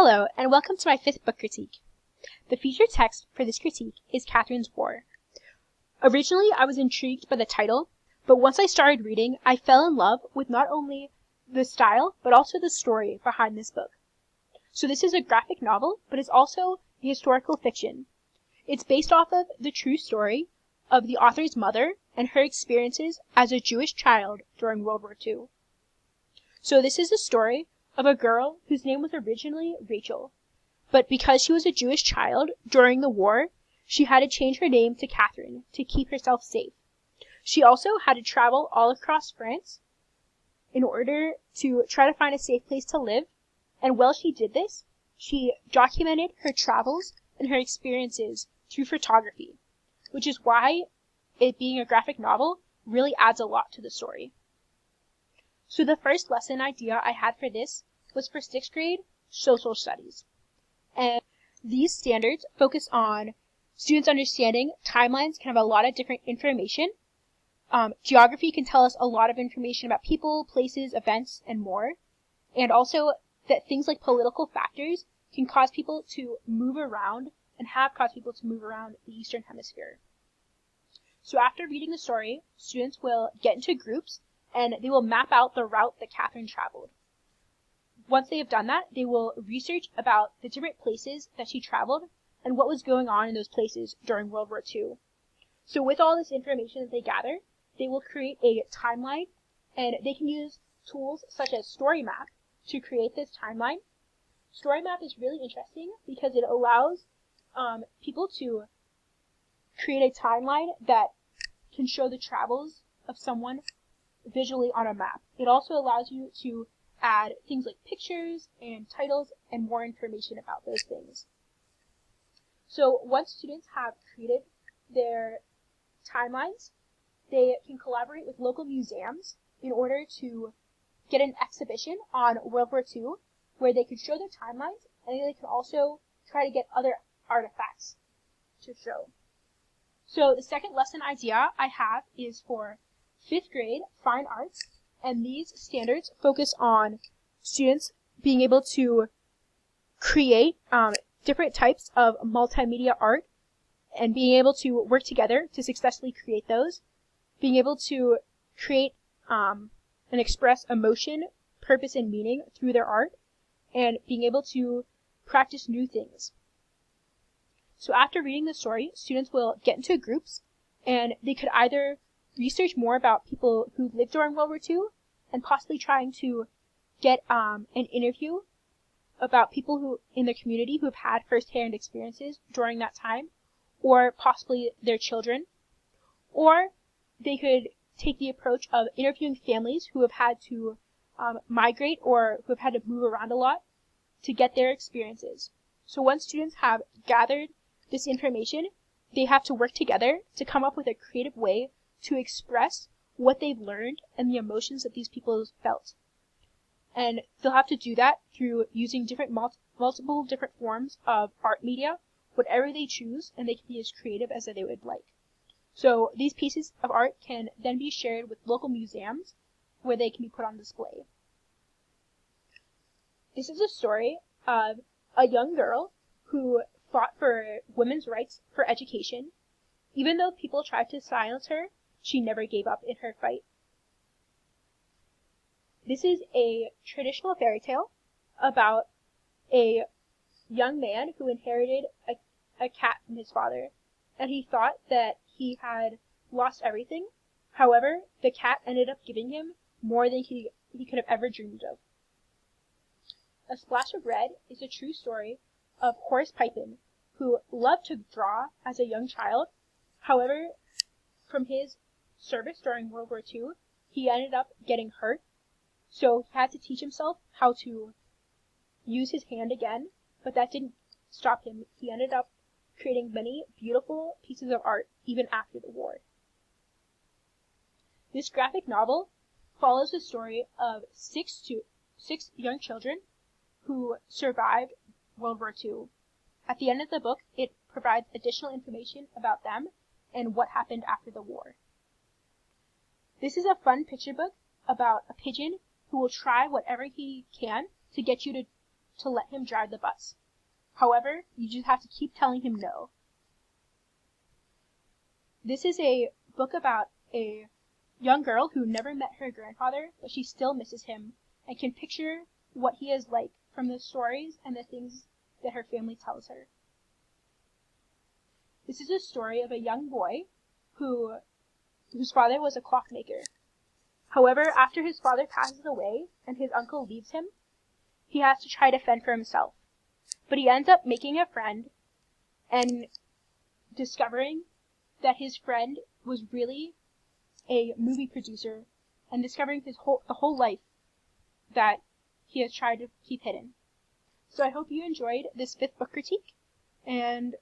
Hello, and welcome to my 5th book critique. The featured text for this critique is Catherine's War. Originally, I was intrigued by the title, but once I started reading, I fell in love with not only the style, but also the story behind this book. So this is a graphic novel, but it's also a historical fiction. It's based off of the true story of the author's mother and her experiences as a Jewish child during World War II. So this is the story of a girl whose name was originally Rachel, but because she was a Jewish child during the war, she had to change her name to Catherine to keep herself safe. She also had to travel all across France in order to try to find a safe place to live, and while she did this, she documented her travels and her experiences through photography, which is why it being a graphic novel really adds a lot to the story. So the first lesson idea I had for this was for 6th grade social studies. And these standards focus on students understanding timelines can have a lot of different information. Geography can tell us a lot of information about people, places, events, and more. And also that things like political factors can cause people to move around and have caused people to move around the Eastern Hemisphere. So after reading the story, students will get into groups and they will map out the route that Catherine traveled. Once they have done that, they will research about the different places that she traveled and what was going on in those places during World War II. So with all this information that they gather, they will create a timeline, and they can use tools such as StoryMap to create this timeline. StoryMap is really interesting because it allows people to create a timeline that can show the travels of someone visually on a map. It also allows you to add things like pictures and titles and more information about those things. So once students have created their timelines, they can collaborate with local museums in order to get an exhibition on World War II where they can show their timelines, and they can also try to get other artifacts to show. So the second lesson idea I have is for 5th grade fine arts, and these standards focus on students being able to create different types of multimedia art and being able to work together to successfully create those, being able to create and express emotion, purpose, and meaning through their art, and being able to practice new things. So after reading the story, students will get into groups, and they could either research more about people who lived during World War II and possibly trying to get an interview about people who in their community who have had first-hand experiences during that time, or possibly their children. Or they could take the approach of interviewing families who have had to migrate or who have had to move around a lot to get their experiences. So once students have gathered this information, they have to work together to come up with a creative way to express what they've learned and the emotions that these people felt. And they'll have to do that through using different multiple different forms of art media, whatever they choose, and they can be as creative as they would like. So these pieces of art can then be shared with local museums where they can be put on display. This is a story of a young girl who fought for women's rights for education. Even though people tried to silence her, she never gave up in her fight. This is a traditional fairy tale about a young man who inherited a cat from his father, and he thought that he had lost everything. However, the cat ended up giving him more than he could have ever dreamed of. A Splash of Red is a true story of Horace Pipin, who loved to draw as a young child. However, from his service during World War II, he ended up getting hurt, so he had to teach himself how to use his hand again, but that didn't stop him. He ended up creating many beautiful pieces of art even after the war. This graphic novel follows the story of six young children who survived World War II. At the end of the book, it provides additional information about them and what happened after the war. This is a fun picture book about a pigeon who will try whatever he can to get you to let him drive the bus. However, you just have to keep telling him no. This is a book about a young girl who never met her grandfather, but she still misses him and can picture what he is like from the stories and the things that her family tells her. This is a story of a young boy whose father was a clockmaker. However, after his father passes away and his uncle leaves him, he has to try to fend for himself. But he ends up making a friend and discovering that his friend was really a movie producer and discovering the whole life that he has tried to keep hidden. So I hope you enjoyed this 5th book critique, and